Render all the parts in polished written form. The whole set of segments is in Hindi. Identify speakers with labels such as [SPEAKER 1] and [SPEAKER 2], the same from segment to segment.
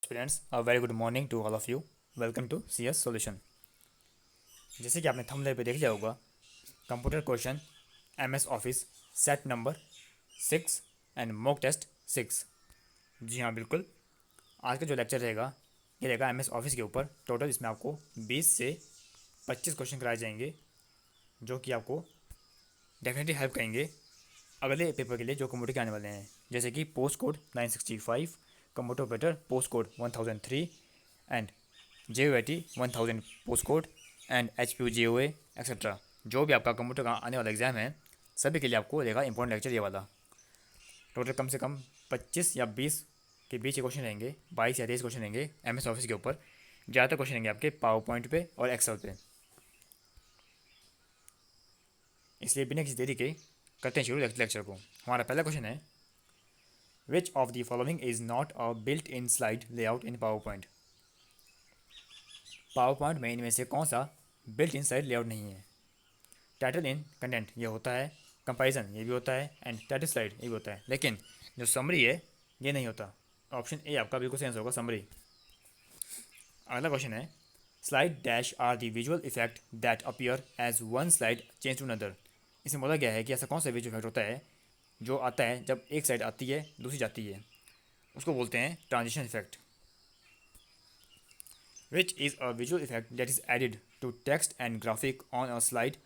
[SPEAKER 1] Students a very good morning to all of you. Welcome to C S solution. जैसे कि आपने थंबनेल पे देख लिया होगा, computer question M S office set number 6 and mock test 6। जी हाँ, बिल्कुल। आज का जो लेक्चर रहेगा ये रहेगा एम एस ऑफिस के ऊपर। टोटल इसमें आपको 20 से 25 क्वेश्चन कराए जाएंगे, जो कि आपको डेफिनेटली हेल्प करेंगे अगले पेपर के लिए जो कंप्यूटर के आने वाले हैं। जैसे कि post code 965, computer operator post code 1003 and JOAT 1000 post code and HPU GOA etcetera. जो भी आपका कंप्यूटर का आने वाला एग्जाम है, सभी के लिए आपको रहेगा इंपॉर्टेंट लेक्चर ये वाला। टोटल कम से कम 25 या 20 के बीच के क्वेश्चन रहेंगे, 22 या 23 क्वेश्चन रहेंगे MS ऑफिस के ऊपर। ज़्यादातर क्वेश्चन रहेंगे आपके पावर पॉइंट पे और एक्सेल पे। इसलिए बिना किसी देरी के करते हैं शुरू लेक्चर को। हमारा पहला क्वेश्चन है, which of the following is not a built in slide layout in power point. Power point में इनमें से कौन सा बिल्ट इन स्लाइड लेआउट नहीं है। टाइटल इन कंटेंट ये होता है, कंपैरिजन ये भी होता है एंड टाइटल स्लाइड ये भी होता है, लेकिन जो समरी है ये नहीं होता। ऑप्शन ए आपका बिल्कुल सही आंसर होगा, समरी। अगला क्वेश्चन है, slide dash are the visual effect that appear as one slide change to another. इसमें बोला गया है कि ऐसा कौन सा विजुअल इफेक्ट होता है जो आता है जब एक साइड आती है दूसरी जाती है, उसको बोलते हैं transition effect. Which is a visual effect that is added to text and graphic on a slide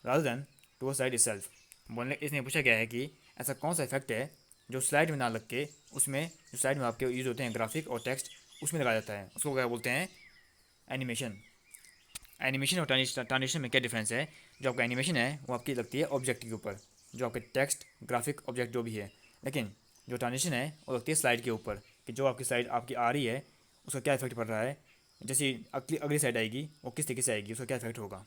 [SPEAKER 1] rather than to a slide itself. बोलने इसने पूछा गया है कि ऐसा कौन सा इफेक्ट है जो स्लाइड में ना लग के उसमें, जो स्लाइड में आपके यूज़ होते हैं ग्राफिक और टेक्स्ट, उसमें लगाया जाता है, उसको क्या बोलते हैं, एनिमेशन। एनिमेशन और ट्रांजिशन में क्या डिफरेंस है। जो आपका एनिमेशन है वो आपकी लगती है ऑब्जेक्ट के ऊपर, जो आपके टेक्स्ट ग्राफिक ऑब्जेक्ट जो भी है, लेकिन जो ट्रांजिशन है वो लगती है स्लाइड के ऊपर, कि जो आपकी स्लाइड आपकी आ रही है उसका क्या इफेक्ट पड़ रहा है, जैसे अगली अगली साइड आएगी वो किस तरीके से आएगी, उसका क्या इफेक्ट होगा।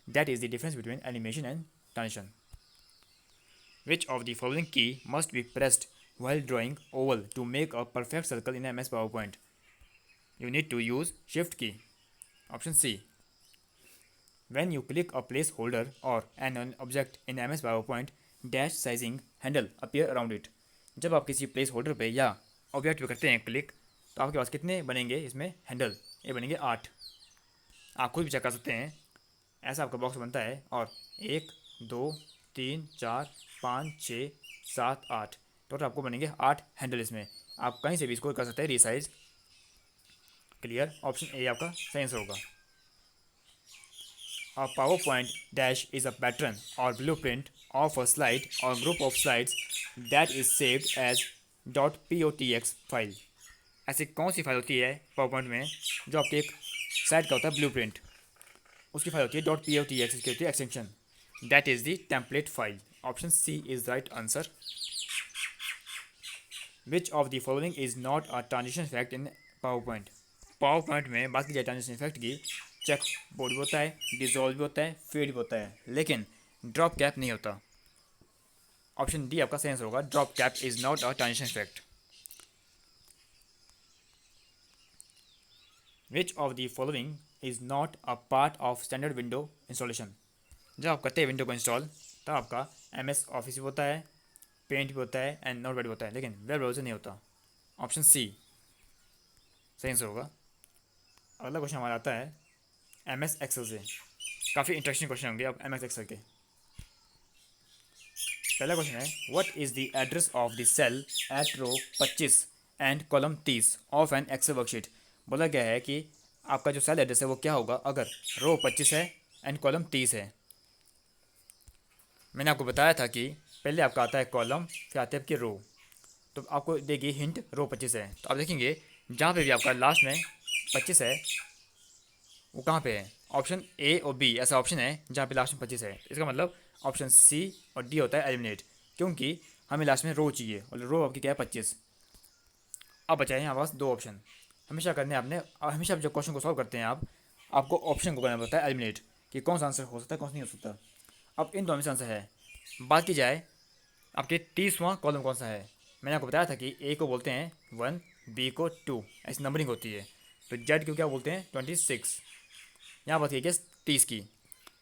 [SPEAKER 1] That is the difference between animation and transition. Which of the following key must be pressed while drawing oval to make a perfect circle in MS PowerPoint? You need to use Shift key. Option C. When you click a placeholder or an object in MS PowerPoint, dash sizing handle appear around it. जब आप किसी प्लेस होल्डर पे या ऑब्जेक्ट पे करते हैं क्लिक, तो आपके पास कितने बनेंगे इसमें हैंडल, ये बनेंगे 8। आप खुद भी चेक कर सकते हैं, ऐसा आपका बॉक्स बनता है और 1 2 3 4 5 6 7 8 टोटल आपको बनेंगे 8 हैंडल। इसमें आप कहीं से भी इसको कर सकते हैं रिसाइज। क्लियर, ऑप्शन ए आपका सही आंसर होगा। A PowerPoint dash is a pattern or blueprint of a slide or group of slides that is saved as .potx file. ऐसी कौन सी फाइल होती है पावरपॉइंट में जो आपके एक स्लाइड का होता है ब्लूप्रिंट, उसकी फाइल होती है .potx, इसकी होती है extension. That is the template file. Option C is right answer. Which of the following is not a transition effect in PowerPoint. PowerPoint में बात की जाए ट्रांजिशन इफेक्ट की, चेक बोर्ड भी होता है, डिजोल्व भी होता है, फेड भी होता है, लेकिन ड्रॉप कैप नहीं होता। ऑप्शन डी आपका सही आंसर होगा, drop cap is not a transition effect. Which of the following is not a part of standard window installation. जब आप करते हैं विंडो को इंस्टॉल, तब आपका MS ऑफिस भी होता है, पेंट भी होता है एंड नोटपैड भी होता है, लेकिन वेब ब्राउजर नहीं होता। ऑप्शन सी सही आंसर होगा। अगला क्वेश्चन हमारा आता है MS एक्सेल से। काफ़ी इंटरेस्टिंग क्वेश्चन होंगे अब MS एक्सेल के। पहला क्वेश्चन है, what is the address of the cell at row 25 and column 30 of an Excel worksheet. बोला गया है कि आपका जो सेल एड्रेस है वो क्या होगा अगर रो 25 है एंड कॉलम 30 है। मैंने आपको बताया था कि पहले आपका आता है कॉलम, फिर आते हैं आपकी रो, तो आपको देगी हिंट रो 25 है, तो आप देखेंगे जहाँ पे भी आपका लास्ट में 25 है वो कहाँ पे है। ऑप्शन ए और बी ऐसा ऑप्शन है जहाँ पे लास्ट में 25 है, इसका मतलब ऑप्शन सी और डी होता है एलिमिनेट, क्योंकि हमें लास्ट में रो चाहिए और रो आपकी क्या है 25। अब बचाए हैं हमारे पास दो ऑप्शन। हमेशा करने आपने, हमेशा जब क्वेश्चन को सॉल्व करते हैं आपको ऑप्शन को करना पड़ता है एलिमिनेट, कि कौन सा आंसर हो सकता है कौन सा नहीं हो सकता। अब इन दोनों में से आंसर है। बात की जाए आपके 30वां कॉलम कौन सा है, मैंने आपको बताया था कि ए को बोलते हैं 1, बी को 2, ऐसी नंबरिंग होती है। तो जेड को क्या बोलते हैं 26। यहाँ बात की 30 की,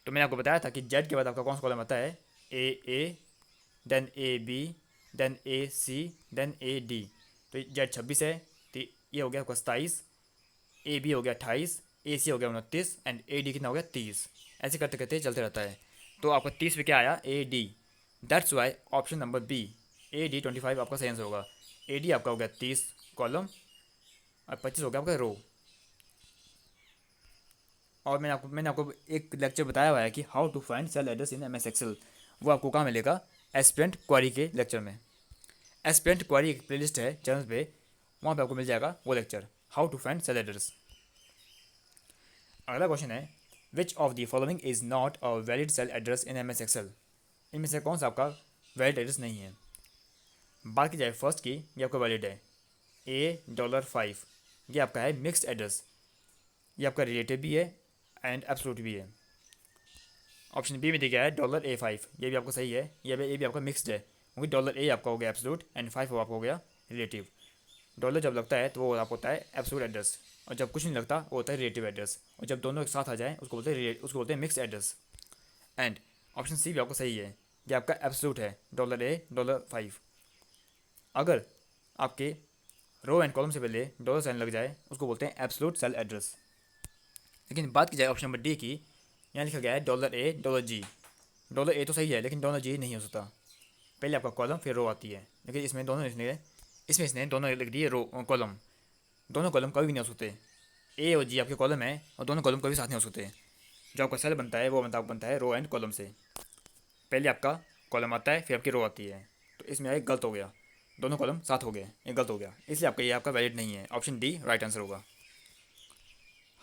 [SPEAKER 1] तो मैंने आपको बताया था कि जेड के बाद आपका कौन सा कॉलम आता है, A, then AB, then AC, then AD। तो जेड 26 है, तो ए हो गया आपका 27, ए बी हो गया 28, ए सी हो गया 29 एंड ए डी कितना हो गया 30। ऐसे करते करते चलते रहता है। तो आपका 30 पे क्या आया, A D. That's why option number B A D 25 आपका सही आंसर होगा। ए डी आपका हो गया 30 कॉलम और 25 हो गया आपका रो। और मैंने आपको एक लेक्चर बताया हुआ है कि how to find cell address in M S Excel. वो आपको कहाँ मिलेगा, एस्पिरेंट क्वारी के लेक्चर में। एस्पिरेंट क्वारी एक प्लेलिस्ट है चैनल पे, वहाँ पे आपको मिल जाएगा वो lecture, how to find cell address. अगला क्वेश्चन है, which of the following is not a valid cell address in M S Excel. इनमें से कौन सा आपका वैलिड एड्रेस नहीं है। बात की जाए फर्स्ट की, ये आपका वैलिड है $5, ये आपका है मिक्स्ड एड्रेस, ये आपका रिलेटिव भी है एंड एब्सोल्यूट भी है। ऑप्शन बी में दिया गया है $A5, ये भी आपको सही है, ये भी आपका मिक्स्ड है, क्योंकि $A आपका हो गया एब्सोल्यूट एंड 5 आपका हो गया रिलेटिव। डॉलर जब लगता है तो वो आपको होता है एब्सोल्यूट एड्रेस, और जब कुछ नहीं लगता वो होता है रिलेटिव एड्रेस, और जब दोनों एक साथ आ जाए उसको बोलते हैं mix address. And option C भी आपको सही है, ये आपका एब्सोल्यूट है $A5। अगर आपके रो एंड कॉलम से पहले डॉलर साइन लग जाए उसको बोलते हैं एब्सोल्यूट सेल एड्रेस। लेकिन बात की जाए ऑप्शन नंबर डी की, यहाँ लिखा गया है $A, $A तो सही है लेकिन $G नहीं हो सकता। पहले आपका कॉलम फिर रो आती है, लेकिन इसमें दोनों लिख दिए रो कॉलम। दोनों कॉलम कभी भी नहीं हो सकते, ए और जी आपके कॉलम है और दोनों कॉलम कभी साथ नहीं हो सकते। जो आपका सेल बनता है वो बनता है रो एंड कॉलम से। पहले आपका कॉलम आता है फिर आपकी रो आती है, तो इसमें एक गलत हो गया, दोनों कॉलम साथ हो गए, ये गलत हो गया, इसलिए आपका ये आपका वैलिड नहीं है। ऑप्शन डी राइट आंसर होगा।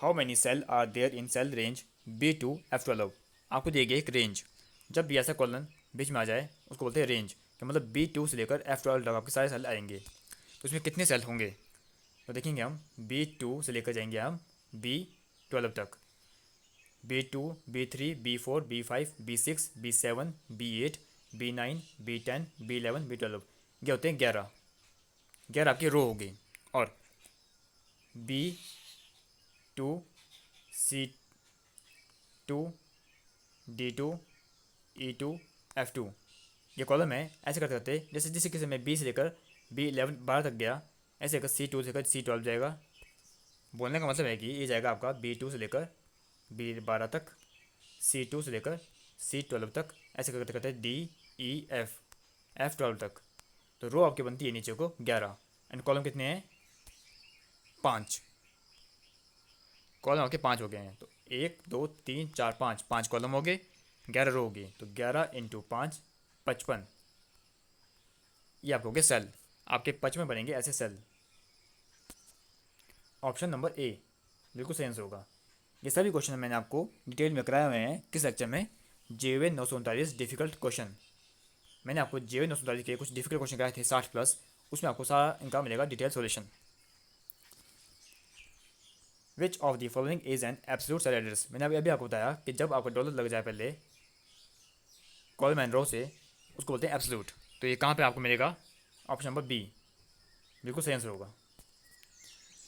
[SPEAKER 1] How many cell are there in cell range B2F12। आपको दिए गए एक रेंज, जब भी ऐसा कॉलन बीच में आ जाए उसको बोलते हैं रेंज, कि मतलब B2 से लेकर F12 तक आपके सारे सेल आएंगे। तो इसमें कितने सेल होंगे, तो देखेंगे हम B2 से लेकर जाएंगे हम B12 तक, B2, B3, B4, B5, B6, B7, B8, B9, B10, B11, B12, ये होते हैं 11। 11 आपकी रो होगी। और B2, C2, D2, E2, F2 ये कॉलम है। ऐसे करते करते जैसे जिस किसी में B से लेकर B11 12 तक गया, ऐसे लेकर C2 से लेकर C12 जाएगा। बोलने का मतलब है कि ये जाएगा आपका B2 से लेकर B12 तक, C2 से लेकर C12 तक, ऐसे करते करते D, E, F12 तक। तो रो आपकी बनती है नीचे को 11 एंड कॉलम कितने हैं 5। कॉलम आपके 5 हो गए हैं, तो 1 2 3 4 5 कॉलम हो गए, 11 रो होगी, तो 11 इंटू 5 55। ये आपके हो गए सेल, आपके 55 बनेंगे ऐसे सेल। ऑप्शन नंबर ए बिल्कुल सही आंसर होगा। ये सभी क्वेश्चन मैंने आपको डिटेल में कराए हुए हैं किस लेक्चर में, JOA 939 डिफिकल्ट क्वेश्चन। मैंने आपको JOA 939 के कुछ डिफिकल्ट क्वेश्चन कराए थे 60+, उसमें आपको सारा इनका मिलेगा detail solution. Which of the following is an absolute cell address. मैंने अभी आपको बताया कि जब आपका डॉलर लग जाए पहले कॉलम एंड रो से, उसको बोलते हैं एब्सोल्यूट। तो ये कहाँ पे आपको मिलेगा, ऑप्शन नंबर बी बिल्कुल सही आंसर होगा।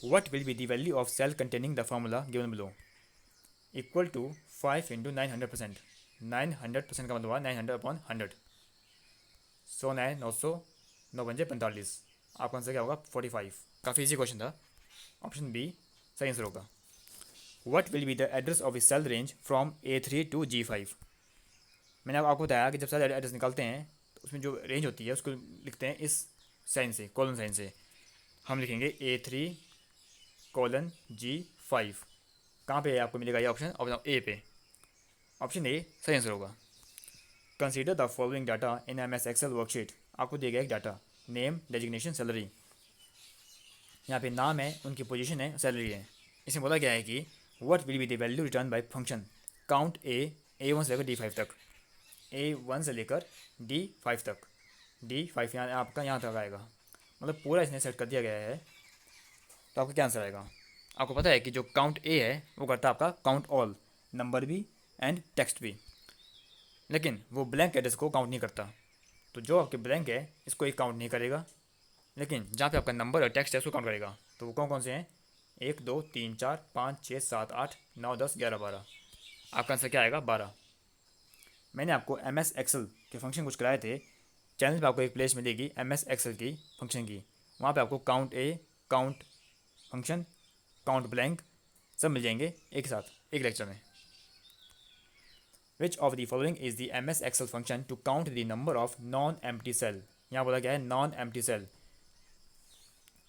[SPEAKER 1] What will be the value of cell containing the formula given below? Equal to 5 into 900%। 900% का मतलब हुआ 900/100। 100 9 900 9 पंजे 45, आपका आंसर क्या होगा 45। काफ़ी इजी क्वेश्चन था, ऑप्शन बी सही आंसर होगा। What will be the address of a cell range from A3 to G5? मैंने आपको बताया कि जब सेल एड्रेस निकालते हैं तो उसमें जो रेंज होती है उसको लिखते हैं इस साइन से, कॉलन साइन से। हम लिखेंगे A3:G5। कहाँ पे आपको मिलेगा ये ऑप्शन, ऑप्शन ए पे, ऑप्शन ए सही आंसर होगा। Consider the following data in MS Excel worksheet. आपको दिया गया एक डाटा, नेम, डेजिग्नेशन, सैलरी। यहाँ पे नाम है, उनकी पोजीशन है, सैलरी है। इसमें बोला गया है कि what will be the value return by function count A1 से लेकर D5 तक, A1 से लेकर D5 तक, D5 यहाँ आपका यहाँ तक आएगा, मतलब पूरा इसने सेट कर दिया गया है। तो आपका क्या आंसर आएगा, आपको पता है कि जो काउंट ए है वो करता है आपका काउंट ऑल, नंबर भी एंड टेक्स्ट भी, लेकिन वो ब्लैंक एड्रेस को काउंट नहीं करता। तो जो आपके ब्लैंक है इसको एक काउंट नहीं करेगा, लेकिन जहाँ पे आपका नंबर और टेक्स्ट है उसको काउंट करेगा। तो वो कौन कौन से हैं, 1 2 3 4 5 6 7 8 9 10 11 12। आपका आंसर क्या आएगा 12। मैंने आपको MS Excel के फंक्शन कुछ कराए थे, चैनल पे आपको एक प्लेलिस्ट मिलेगी MS Excel की फंक्शन की, वहाँ पे आपको count A, count function, count blank, सब मिल जाएंगे एक साथ एक लेक्चर में। Which of the following is the M S Excel function to count the number of non empty cell. यहाँ बोला गया है non empty cell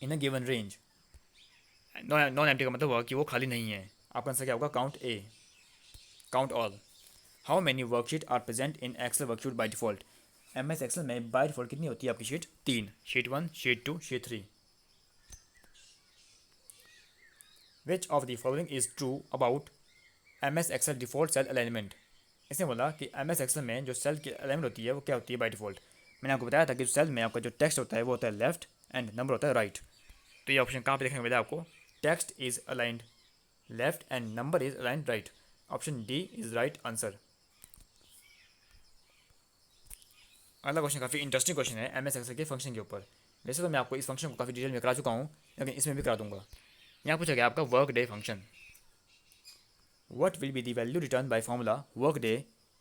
[SPEAKER 1] in a given range. Non empty का मतलब हुआ कि वो खाली नहीं है। आपका आंसर क्या होगा? Count A, count all. How many worksheet are present in Excel worksheet by default. M S Excel में बाई डिफॉल्ट कितनी होती है आपकी sheet? 3, sheet 1, sheet 2, sheet 3। Which of the following is true about M S Excel default cell alignment. इसने बोला कि एम एस एक्सेल में जो सेल की अलाइनमेंट होती है वो क्या होती है बाई डिफॉल्ट। मैंने आपको बताया था कि सेल में आपका जो टेक्स्ट होता है वो होता है लेफ्ट एंड नंबर होता है राइट। तो ये ऑप्शन कहाँ पे देखने को मिला आपको? Text is aligned left and number is aligned right. Option D is right answer. अगला क्वेश्चन काफ़ी इंटरेस्टिंग क्वेश्चन है एम एस एक्सेल के फंक्शन के ऊपर। वैसे तो मैं आपको इस फंक्शन को काफ़ी डिटेल में करा चुका हूँ, लेकिन इसमें भी करा दूंगा। यहाँ पूछा गया आपका work day function. What will be the value return by formula work day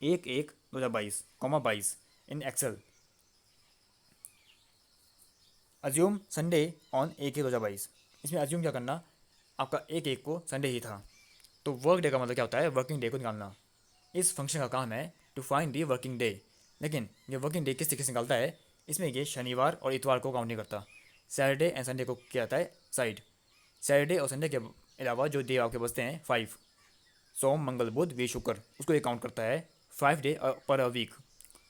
[SPEAKER 1] 1/1/2022 in Excel. Assume Sunday on 1/1/2022। इसमें अज्यूम क्या करना, आपका 1/1 को संडे ही था, तो वर्क डे का मतलब क्या होता है? वर्किंग डे को निकालना। इस फंक्शन का काम है to find the working day. लेकिन ये वर्किंग डे किस तरीके से निकालता है? इसमें ये शनिवार और इतवार को काउंट नहीं करता। सैटरडे एंड संडे को क्या आता है? साइड। सैटरडे और संडे के अलावा जो डे आपके बचते हैं 5, सोम मंगल बुध वी शुक्र, उसको ये काउंट करता है 5 डे पर अ वीक।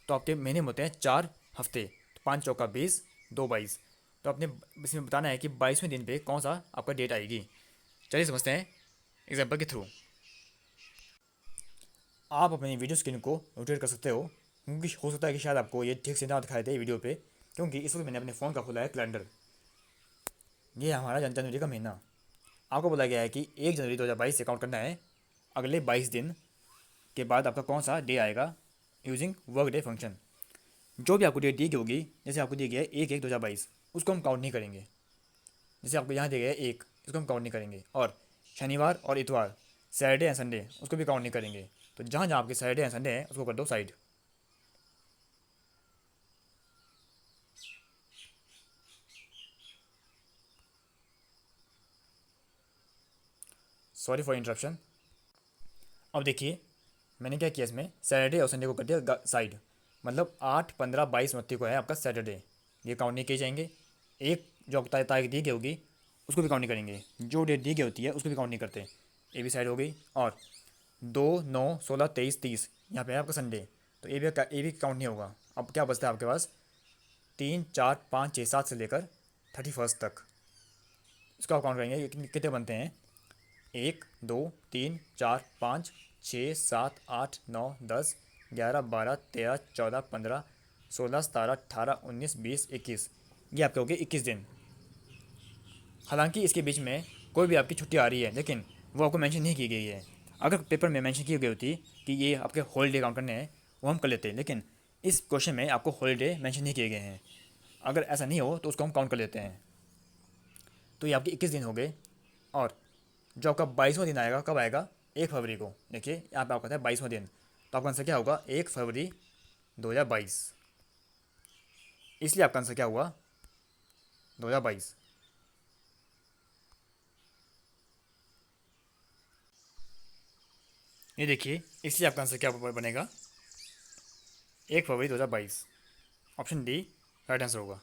[SPEAKER 1] तो आपके महीने में होते हैं 4 हफ्ते, तो 5 चौका 20, 2 22। तो आपने इसमें बताना है कि 22वें दिन पे कौन सा आपका डेट आएगी। चलिए समझते हैं एग्जाम्पल के थ्रू। आप अपनी वीडियो स्क्रीन को रोटेट कर सकते हो, क्योंकि हो सकता है कि शायद आपको ये ठीक से ना दिखाई दे वीडियो पे, क्योंकि इस वक्त मैंने अपने फ़ोन का खोला है कैलेंडर। ये हमारा जनवरी का महीना। आपको बोला गया है कि 1 जनवरी 2022 से काउंट करना है अगले 22 दिन के बाद आपका कौन सा डे आएगा यूजिंग वर्क डे फंक्शन। जो भी आपको डेट दी गई होगी, जैसे आपको दी गई है 1/1/2022, उसको हम काउंट नहीं करेंगे। जैसे आपको यहाँ दिया गया है 1, इसको हम काउंट नहीं करेंगे। और शनिवार और इतवार, सैटरडे एंड संडे, उसको भी काउंट नहीं करेंगे। तो जहाँ जहाँ आपके सैटरडे एंड संडे हैं उसको कर दो साइड। Sorry for interruption. अब देखिए मैंने क्या किया, इसमें सैटरडे और संडे को कर दिया साइड। मतलब 8, 15, 22, 29 को है आपका सैटरडे, ये काउंट नहीं किए जाएंगे। एक जो आपको तारीख दी गई होगी उसको भी काउंट नहीं करेंगे। जो डेट दी गई होती है उसको भी काउंट नहीं करते। ये भी साइड हो गई। और 2, 9, 16, 23, 30 यहाँ पे है आपका संडे, तो ये भी काउंट नहीं होगा। अब क्या बचता है आपके पास? 3, 4, 5, 6, 7 से लेकर 31 तक, इसका आप काउंट करेंगे। ये कितने बनते हैं? 1, 2, 3, 4, 5, 6, 7, 8, 9, 10, 11, 12, 13, 14, 15, 16, 17, 18, 19, 20, 21। ये आपके हो गए 21 दिन। हालांकि इसके बीच में कोई भी आपकी छुट्टी आ रही है, लेकिन वो आपको मेंशन नहीं की गई है। अगर पेपर में मेंशन की गई होती कि ये आपके हॉलीडे काउंट करने हैं, वो हम कर लेते हैं, लेकिन इस क्वेश्चन में आपको हॉलीडे मेंशन नहीं किए गए हैं। अगर ऐसा नहीं हो तो उसको हम काउंट कर लेते हैं। तो ये आपके 21 दिन हो गए। और जो आपका 22वां दिन आएगा, कब आएगा? 1 फरवरी को। देखिए यहाँ पे आपका था 22वां दिन, तो आपका आंसर क्या होगा? 1 फरवरी 2022। इसलिए आपका आंसर क्या हुआ? 2022। ये देखिए, इसलिए आपका आंसर क्या बनेगा? 1 फरवरी 2022। ऑप्शन डी राइट आंसर होगा।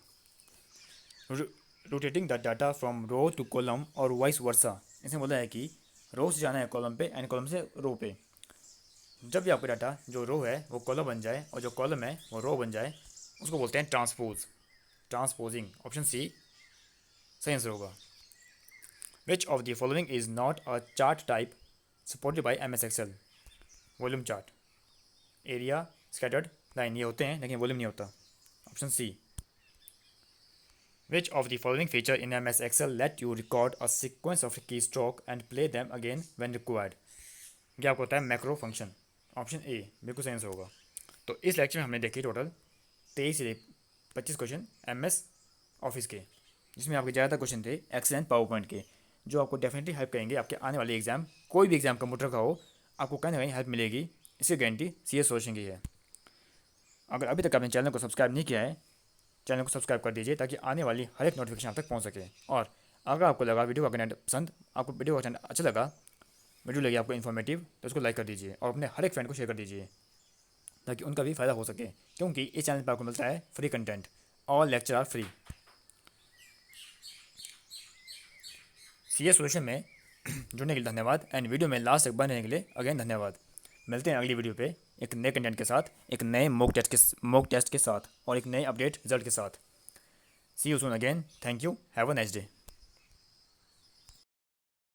[SPEAKER 1] Rotating the data from row to column और वाइस वर्सा। इसमें बोला है कि रो से जाना है कॉलम पे एंड कॉलम से रो पे। जब भी आपका डाटा जो रो है वो कॉलम बन जाए और जो कॉलम है वो रो बन जाए, उसको बोलते हैं ट्रांसपोज, ट्रांसपोजिंग। ऑप्शन सी सही आंसर होगा। Which of the following is not a chart type supported by M S Excel. Volume chart, area, scattered line, ये होते हैं लेकिन वॉल्यूम नहीं होता। Option C. Which of the following feature in M S Excel let you record a sequence of key stroke and play them again when required. क्या होता है? Macro function. ऑप्शन ए बिल्कुल सही आंसर होगा। तो इस लेक्चर में हमने देखी टोटल 23 से 25 क्वेश्चन एम एस ऑफिस के, जिसमें आपके ज़्यादातर क्वेश्चन थे एक्सेल एंड पावर पॉइंट के, जो आपको डेफिनेटली हेल्प करेंगे आपके आने वाले एग्जाम। कोई भी एग्जाम कंप्यूटर का हो, आपको कहीं ना कहीं हेल्प मिलेगी, इसकी गारंटी सी एस सोल्यूशन की है। अगर अभी तक आपने चैनल को सब्सक्राइब नहीं किया है, चैनल को सब्सक्राइब कर दीजिए ताकि आने वाली हर एक नोटिफिकेशन आप तक पहुंच सके। और अगर आपको लगा वीडियो का कंटेंट पसंद, आपको वीडियो का कंटेंट अच्छा लगा, वीडियो लगी आपको इन्फॉर्मेटिव, तो उसको लाइक कर दीजिए और अपने हर एक फ्रेंड को शेयर कर दीजिए ताकि उनका भी फ़ायदा हो सके, क्योंकि इस चैनल पर आपको मिलता है free content. All lecture are free. CS solution में जुड़ने के लिए धन्यवाद एंड वीडियो में लास्ट तक बने रहने के लिए अगेन धन्यवाद। मिलते हैं अगली वीडियो पे एक नए कंटेंट के साथ, एक नए मॉक टेस्ट के साथ और एक नए अपडेट रिजल्ट के साथ। See you soon again. Thank you. Have a nice day.